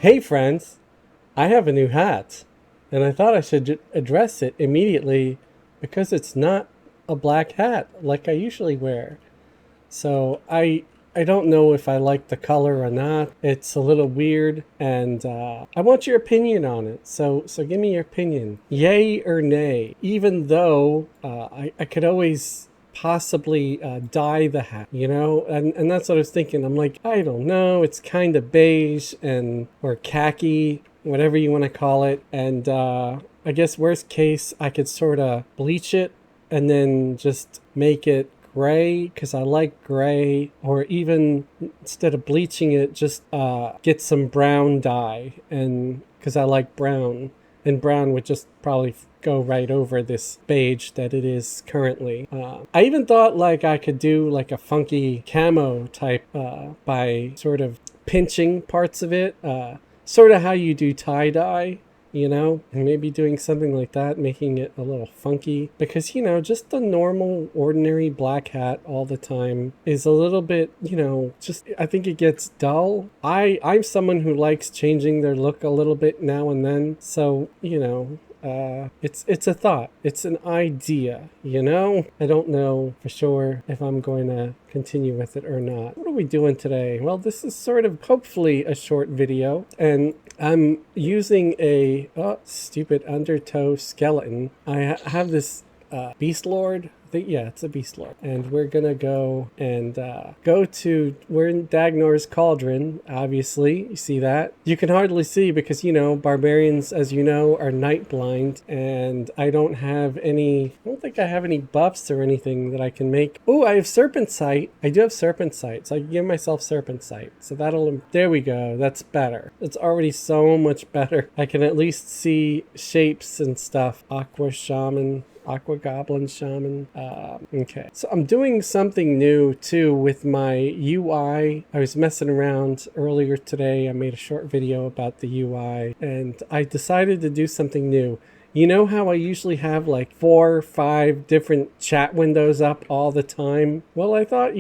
Hey friends, I have a new hat, and I thought I should address it immediately because it's not a black hat like I usually wear. So I don't know if I like the color or not. It's a little weird, and I want your opinion on it. So give me your opinion, yay or nay. Even though I could always possibly dye the hat, and that's what I was thinking. I'm like, I don't know. It's kind of beige and or khaki, whatever you want to call it, and I guess worst case, I could sort of bleach it and then just make it gray because I like gray, or even instead of bleaching it, just get some brown dye, and because I like brown, and brown would just probably go right over this beige that it is currently. I even thought like I could do like a funky camo type by sort of pinching parts of it, sort of how you do tie-dye, and maybe doing something like that, making it a little funky. Because, just the normal, ordinary black hat all the time is a little bit, just, I think it gets dull. I'm someone who likes changing their look a little bit now and then. So, it's a thought. It's an idea, I don't know for sure if I'm going to continue with it or not. What are we doing today? Well, this is sort of hopefully a short video, and I'm using a stupid undertow skeleton. I have this Beast Lord. Yeah, it's a Beast Lord. And we're going to go and we're in Dagnor's Cauldron, obviously. You see that? You can hardly see because, barbarians, as you know, are night blind. And I don't think I have any buffs or anything that I can make. Oh, I have Serpent Sight. I do have Serpent Sight, so I can give myself Serpent Sight. So there we go. That's better. It's already so much better. I can at least see shapes and stuff. Aqua Goblin Shaman. Okay. So I'm doing something new too with my UI. I was messing around earlier today. I made a short video about the UI, and I decided to do something new. You know how I usually have like 4 or 5 different chat windows up all the time? Well, I thought,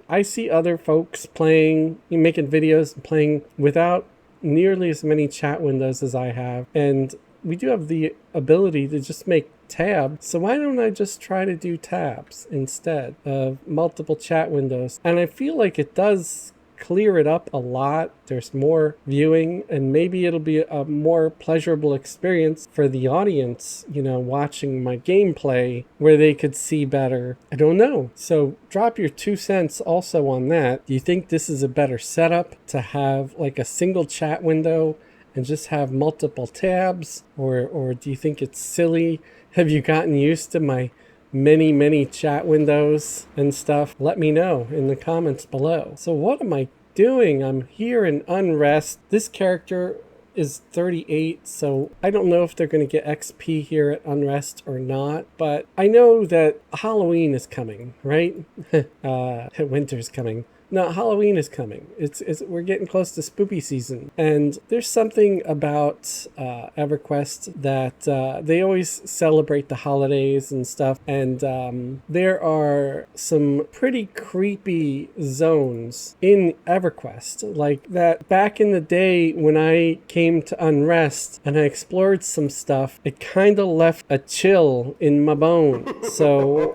I see other folks making videos and playing without nearly as many chat windows as I have. And we do have the ability to just make tabs. So why don't I just try to do tabs instead of multiple chat windows? And I feel like it does clear it up a lot. There's more viewing, and maybe it'll be a more pleasurable experience for the audience, watching my gameplay where they could see better. I don't know. So drop your 2 cents also on that. Do you think this is a better setup to have like a single chat window and just have multiple tabs, or do you think it's silly? Have you gotten used to my many chat windows and stuff? Let me know in the comments below. So what am I doing? I'm here in Unrest. This character is 38, so I don't know if they're going to get XP here at Unrest or not, but I know that Halloween is coming, right? Winter's coming. No, Halloween is coming. We're getting close to spooky season, and there's something about Everquest that they always celebrate the holidays and stuff, and there are some pretty creepy zones in Everquest, like that back in the day when I came to Unrest and I explored some stuff. It kind of left a chill in my bones. So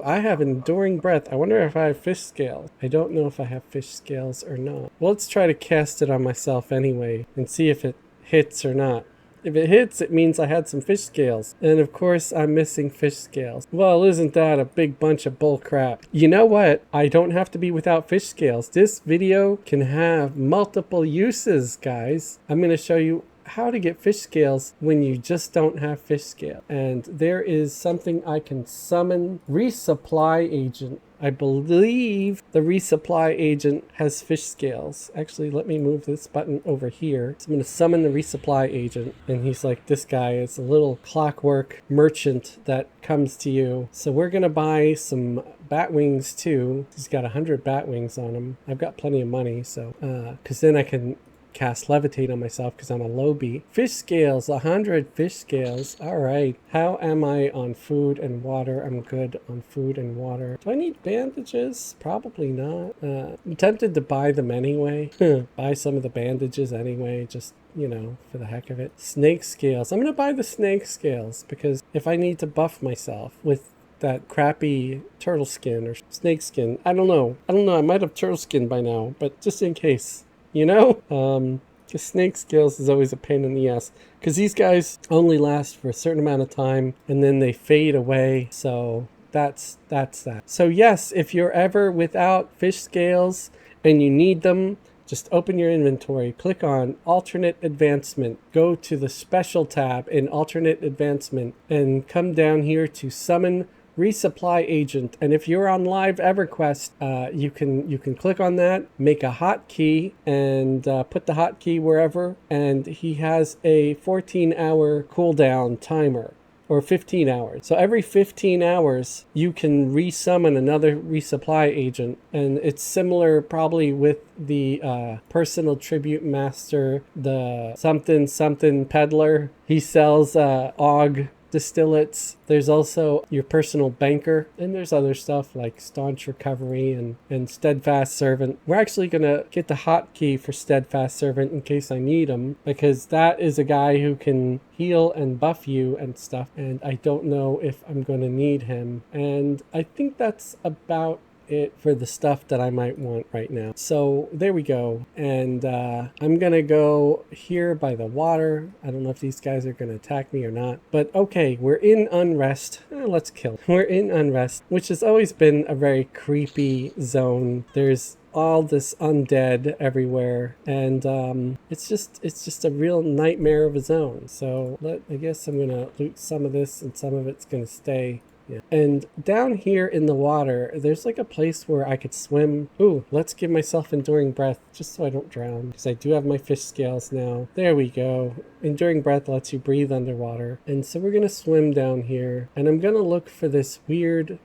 I have enduring breath. I wonder if I have fish scales. I don't know if I have fish scales or not. Well, let's try to cast it on myself anyway and see if it hits or not. If it hits, it means I had some fish scales. And of course, I'm missing fish scales. Well, isn't that a big bunch of bull crap? You know what? I don't have to be without fish scales. This video can have multiple uses, guys. I'm going to show you how to get fish scales when you just don't have fish scale. And there is something I can summon. Resupply agent. I believe the resupply agent has fish scales. Actually, let me move this button over here. So I'm going to summon the resupply agent. And he's like, this guy is a little clockwork merchant that comes to you. So we're going to buy some bat wings too. He's got 100 bat wings on him. I've got plenty of money, so because then I can cast levitate on myself because I'm a low beat. Fish scales, 100 fish scales. All right. How am I on food and water? I'm good on food and water. Do I need bandages? Probably not. I'm tempted to buy them anyway. Buy some of the bandages anyway, just, you know, for the heck of it. Snake scales. I'm going to buy the snake scales because if I need to buff myself with that crappy turtle skin or snake skin, I don't know. I might have turtle skin by now, but just in case, you know? The snake scales is always a pain in the ass because these guys only last for a certain amount of time and then they fade away. So that's that. So yes, if you're ever without fish scales and you need them, just open your inventory, click on alternate advancement, go to the special tab in alternate advancement and come down here to summon resupply agent. And if you're on live Everquest, you can click on that, make a hotkey and put the hotkey wherever, and he has a 14-hour cooldown timer. Or 15 hours. So every 15 hours, you can resummon another resupply agent. And it's similar probably with the personal tribute master, the something peddler. He sells AUG distillates. There's also your personal banker, and there's other stuff like staunch recovery and steadfast servant. We're actually gonna get the hotkey for steadfast servant in case I need him, because that is a guy who can heal and buff you and stuff, and I don't know if I'm gonna need him. And I think that's about it for the stuff that I might want right now. So there we go. And I'm gonna go here by the water. I don't know if these guys are gonna attack me or not, but okay, we're in Unrest. Let's kill. We're in Unrest, which has always been a very creepy zone. There's all this undead everywhere, and it's just a real nightmare of a zone. So I guess I'm gonna loot some of this and some of it's gonna stay. Yeah. And down here in the water, there's like a place where I could swim. Ooh, let's give myself enduring breath just so I don't drown, because I do have my fish scales now. There we go. Enduring breath lets you breathe underwater. And so we're gonna swim down here, and I'm gonna look for this weird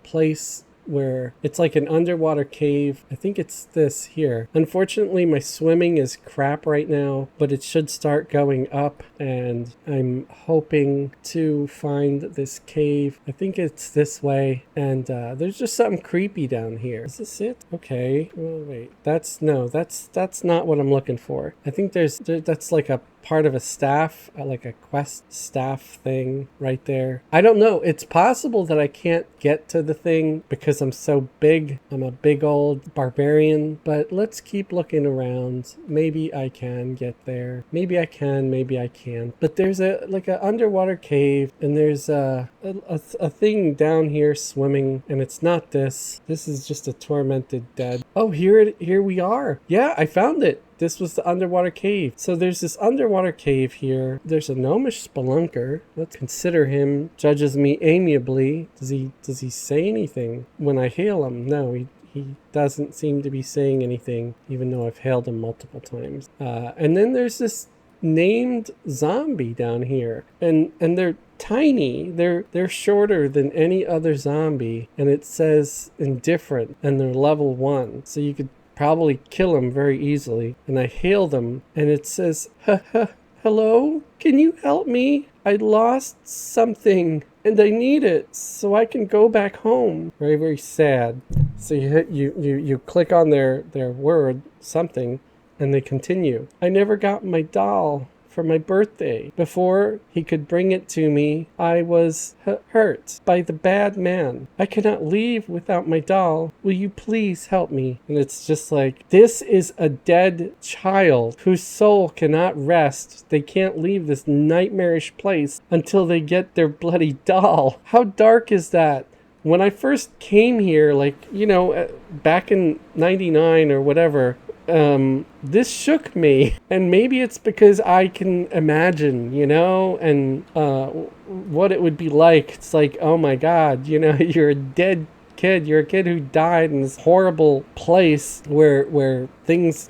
place where it's like an underwater cave. I think it's this here. Unfortunately, my swimming is crap right now, but it should start going up, and I'm hoping to find this cave. I think it's this way, and there's just something creepy down here. Is this it? Okay. Oh, wait. That's not what I'm looking for. I think that's like a part of a staff, like a quest staff thing right there. I don't know. It's possible that I can't get to the thing because I'm so big. I'm a big old barbarian, but let's keep looking around. Maybe I can get there. Maybe I can, maybe I can't. But there's like an underwater cave, and there's a thing down here swimming, and it's not this. This is just a tormented dead. Oh, here we are. Yeah, I found it. This was the underwater cave. So there's this underwater cave here. There's a gnomish spelunker. Let's consider him. Judges me amiably. Does he say anything when I hail him? No, he doesn't seem to be saying anything, even though I've hailed him multiple times. And then there's this named zombie down here, and they're tiny. They're shorter than any other zombie, and it says indifferent, and they're level 1. So you could probably kill them very easily. And I hail them, and it says, hello? Can you help me? I lost something, and I need it so I can go back home. Very, very sad. So you click on their word, something, and they continue. I never got my doll for my birthday. Before he could bring it to me, I was hurt by the bad man. I cannot leave without my doll. Will you please help me? And it's just like, this is a dead child whose soul cannot rest. They can't leave this nightmarish place until they get their bloody doll. How dark is that? When I first came here, like, you know, back in 99 or whatever, this shook me, and maybe it's because I can imagine, you know, and what it would be like. It's like, oh my God, you know, you're a dead kid. You're a kid who died in this horrible place where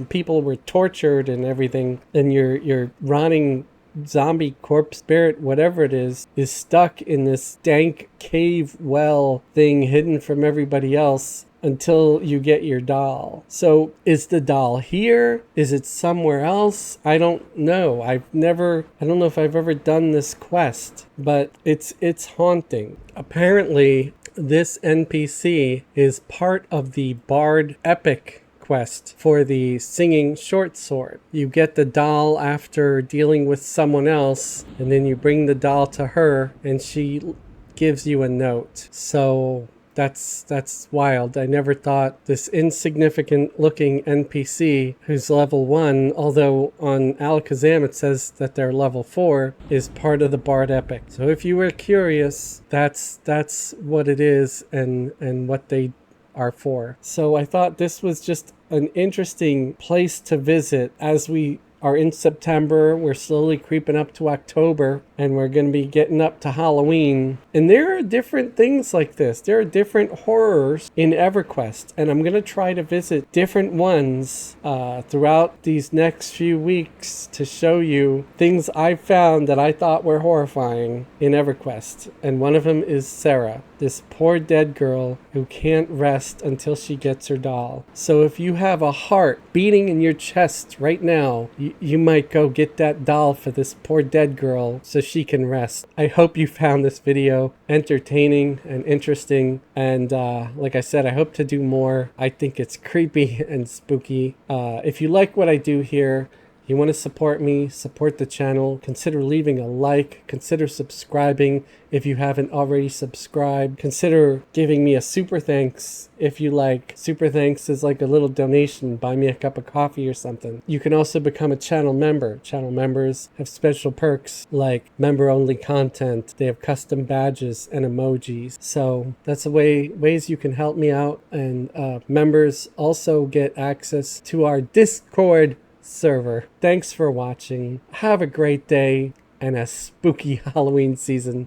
people were tortured and everything, and your rotting zombie corpse spirit, whatever it is stuck in this dank cave well thing hidden from everybody else. until you get your doll. So is the doll here? Is it somewhere else? I don't know. I don't know if I've ever done this quest, but it's haunting. Apparently, this NPC is part of the Bard Epic quest for the singing short sword. You get the doll after dealing with someone else, and then you bring the doll to her, and she gives you a note. So that's wild. I never thought this insignificant looking NPC who's level 1, although on Alakazam it says that they're level 4, is part of the Bard Epic. So if you were curious, that's what it is and what they are for. So I thought this was just an interesting place to visit as we are in September. We're slowly creeping up to October, and we're going to be getting up to Halloween. And there are different things like this. There are different horrors in Everquest, and I'm going to try to visit different ones throughout these next few weeks to show you things I found that I thought were horrifying in Everquest. And one of them is Sarah, this poor dead girl who can't rest until she gets her doll. So if you have a heart beating in your chest right now, you might go get that doll for this poor dead girl so she can rest. I hope you found this video entertaining and interesting. And like I said, I hope to do more. I think it's creepy and spooky. If you like what I do here, you want to support me, support the channel, consider leaving a like, consider subscribing if you haven't already subscribed, consider giving me a super thanks if you like. Super thanks is like a little donation, buy me a cup of coffee or something. You can also become a channel member. Channel members have special perks like member-only content. They have custom badges and emojis. So that's a ways you can help me out. And members also get access to our Discord server. Thanks for watching. Have a great day and a spooky Halloween season.